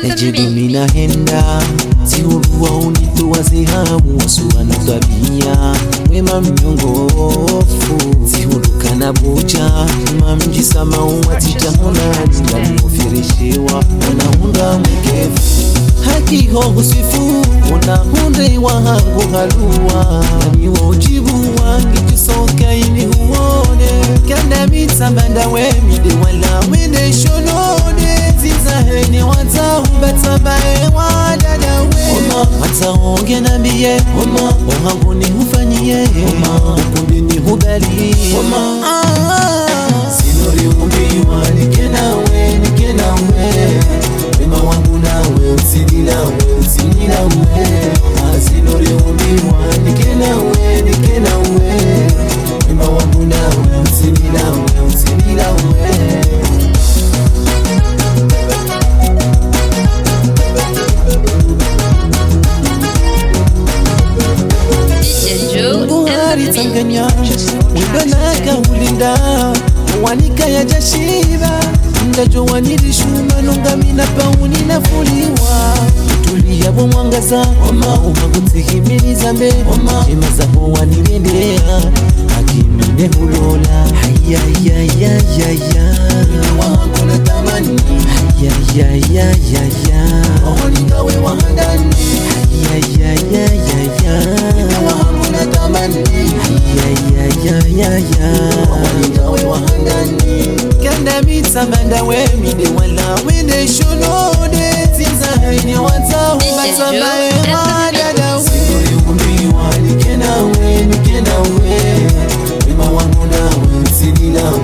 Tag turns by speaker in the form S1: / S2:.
S1: Ejidumina henda Tiurua unituwa zihamu Wasuwana tabia Wema mnyongofu Tihuruka na buja Mamjisa maunga tijahona Ndani ufirishiwa Unahunda mkefu Haki ho husifu Unahunde wa hangu halua Naniwa ujibu wangi Jisoka ini huone Kanda mitambanda wemide Wala wende shonone Zizahene watahu Batabae wadadawe Wataonge na miye Ohangu ni hufanyie Ukundi ni hubali Sinori umbiwa Nikenawe Wema wangu nawe Usinilawe Sinori umbiwa Nikenawe Wema wangu nawe Usinilawe Tanganya Wendonaka ulinda Wanika ya jashiba Ndajo wanirishuma Nungamina pauni na fuliwa Tulia mwangaza Umagutihimini zambe Imaza huwa nirendea Hakimine hulola Wahanguna tamani Ohoningawe wahandani Wahanguna tamani Ohoningawe wahandani Kanda mitambanda wemide Wala wende shonode Zizahaini watahu Batabae wadadawe Sinori umbiwa Nikenawe Wema wangu nawe Usinilawe